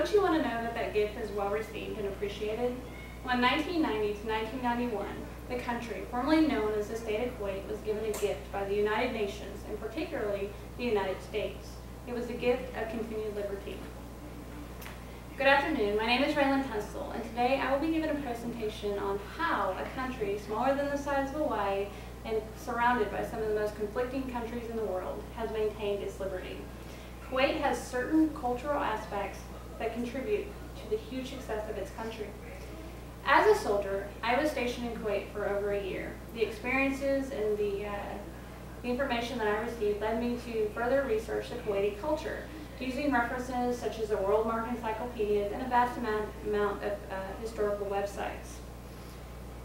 don't you want to know that that gift is well received and appreciated? Well, in 1990 to 1991, the country, formerly known as the state of Kuwait, was given a gift by the United Nations, and particularly the United States. It was a gift of continued liberty. Good afternoon, my name is Railyn, and today I will be giving a presentation on how a country smaller than the size of Hawaii and surrounded by some of the most conflicting countries in the world has maintained its liberty. Kuwait has certain cultural aspects that contribute to the huge success of its country. As a soldier, I was stationed in Kuwait for over a year. The experiences and the information that I received led me to further research the Kuwaiti culture, using references such as the World Mark encyclopedias and a vast amount of historical websites.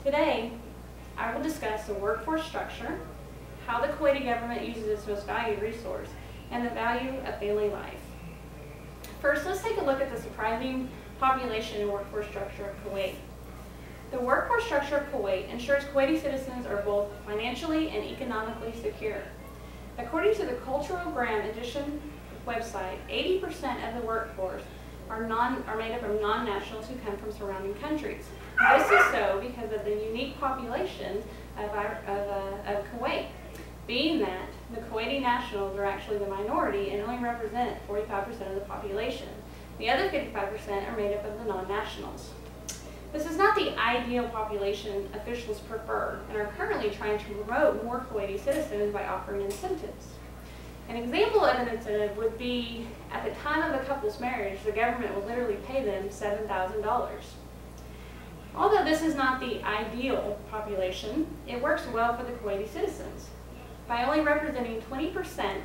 Today, I will discuss the workforce structure, how the Kuwaiti government uses its most valued resource, and the value of family life. First, let's take a look at the surprising population and workforce structure of Kuwait. The workforce structure of Kuwait ensures Kuwaiti citizens are both financially and economically secure. According to the Cultural Graham Edition website, 80% of the workforce are made up of non-nationals who come from surrounding countries. This is so because of the unique population of Kuwait, being that the Kuwaiti nationals are actually the minority and only represent 45% of the population. The other 55% are made up of the non-nationals. This is not the ideal population officials prefer and are currently trying to promote more Kuwaiti citizens by offering incentives. An example of an incentive would be, at the time of a couple's marriage, the government will literally pay them $7,000. Although this is not the ideal population, it works well for the Kuwaiti citizens. By only representing 20%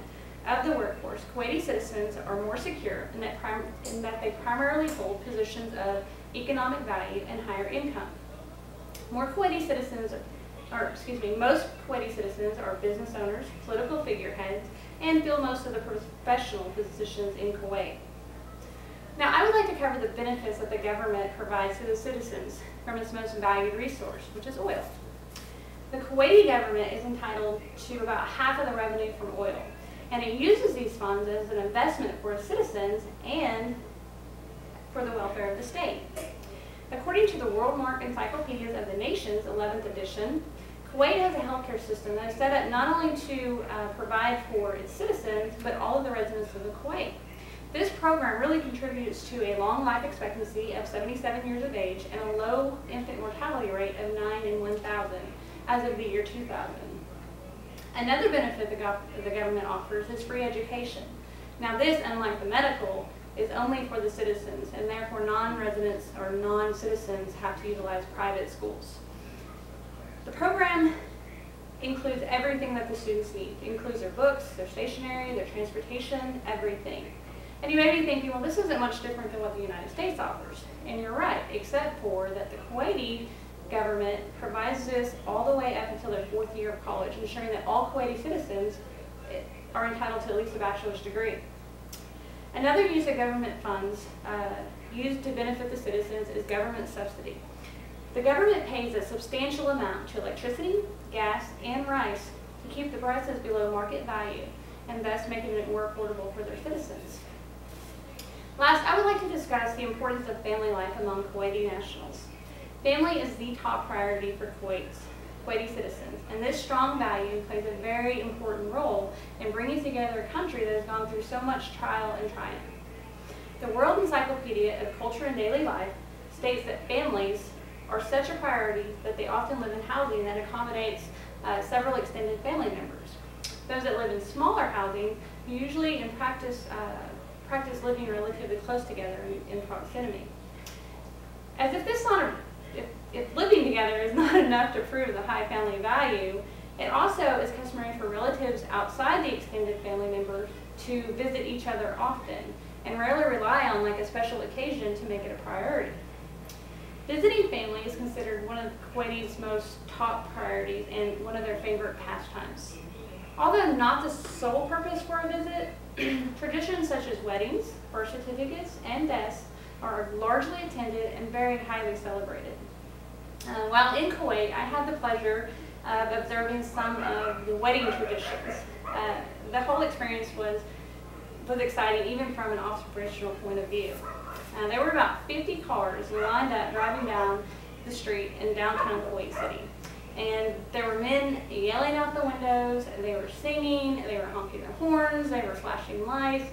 of the workforce, Kuwaiti citizens are more secure in that they primarily hold positions of economic value and higher income. Most Kuwaiti citizens are business owners, political figureheads, and fill most of the professional positions in Kuwait. Now, I would like to cover the benefits that the government provides to the citizens from its most valued resource, which is oil. The Kuwaiti government is entitled to about half of the revenue from oil, and it uses these funds as an investment for its citizens and for the welfare of the state. According to the World Mark Encyclopedias of the Nations, 11th edition, Kuwait has a healthcare system that is set up not only to provide for its citizens, but all of the residents of the Kuwait. This program really contributes to a long life expectancy of 77 years of age and a low infant mortality rate of 9 in 1,000 as of the year 2000. Another benefit the government offers is free education. Now this, unlike the medical, is only for the citizens, and therefore non-residents or non-citizens have to utilize private schools. The program includes everything that the students need. It includes their books, their stationery, their transportation, everything. And you may be thinking, well, this isn't much different than what the United States offers. And you're right, except for that the Kuwaiti government provides this all the way up until their 4th year of college, ensuring that all Kuwaiti citizens are entitled to at least a bachelor's degree. Another use of government funds used to benefit the citizens is government subsidy. The government pays a substantial amount to electricity, gas, and rice to keep the prices below market value, and thus making it more affordable for their citizens. Last, I would like to discuss the importance of family life among Kuwaiti nationals. Family is the top priority for Kuwaiti citizens, and this strong value plays a very important role in bringing together a country that has gone through so much trial and triumph. The World Encyclopedia of Culture and Daily Life states that families are such a priority that they often live in housing that accommodates several extended family members. Those that live in smaller housing usually practice living relatively close together in proximity. As if living together is not enough to prove the high family value, it also is customary for relatives outside the extended family members to visit each other often and rarely rely on like a special occasion to make it a priority. Visiting family is considered one of Kuwaiti's most top priorities and one of their favorite pastimes. Although not the sole purpose for a visit, traditions such as weddings, birth certificates, and deaths are largely attended and very highly celebrated. While in Kuwait, I had the pleasure of observing some of the wedding traditions. The whole experience was was exciting even from an operational point of view. There were about 50 cars lined up driving down the street in downtown Kuwait City. And there were men yelling out the windows, they were singing, they were honking their horns, they were flashing lights.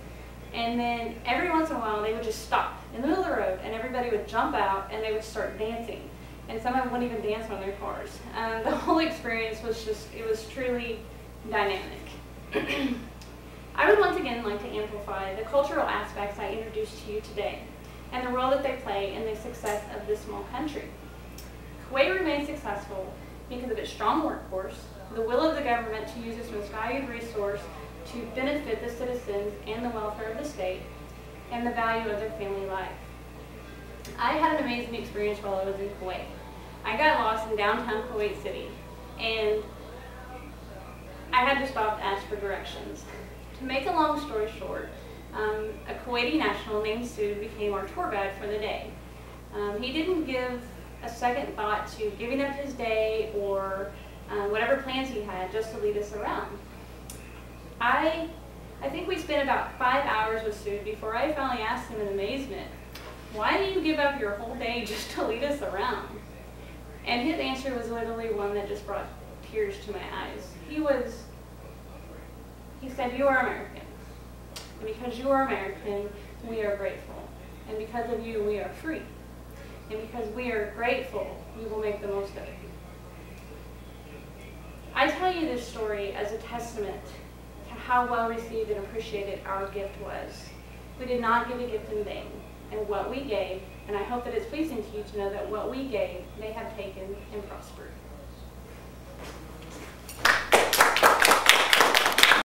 And then every once in a while they would just stop in the middle of the road and everybody would jump out and they would start dancing. And some of them wouldn't even dance on their cars. The whole experience was it was truly dynamic. I would once again like to amplify the cultural aspects I introduced to you today and the role that they play in the success of this small country. Kuwait remains successful because of its strong workforce, the will of the government to use its most valued resource to benefit the citizens and the welfare of the state, and the value of their family life. I had an amazing experience while I was in Kuwait. I got lost in downtown Kuwait City, and I had to stop to ask for directions. To make a long story short, a Kuwaiti national named Sood became our tour guide for the day. He didn't give a second thought to giving up his day or whatever plans he had just to lead us around. I think we spent about 5 hours with Sood before I finally asked him in amazement, "Why do you give up your whole day just to lead us around?" And his answer was literally one that just brought tears to my eyes. He said, "You are American. And because you are American, we are grateful. And because of you, we are free. And because we are grateful, we will make the most of it." I tell you this story as a testament to how well received and appreciated our gift was. We did not give a gift in vain. And what we gave, and I hope that it's pleasing to you to know that what we gave, they have taken and prospered.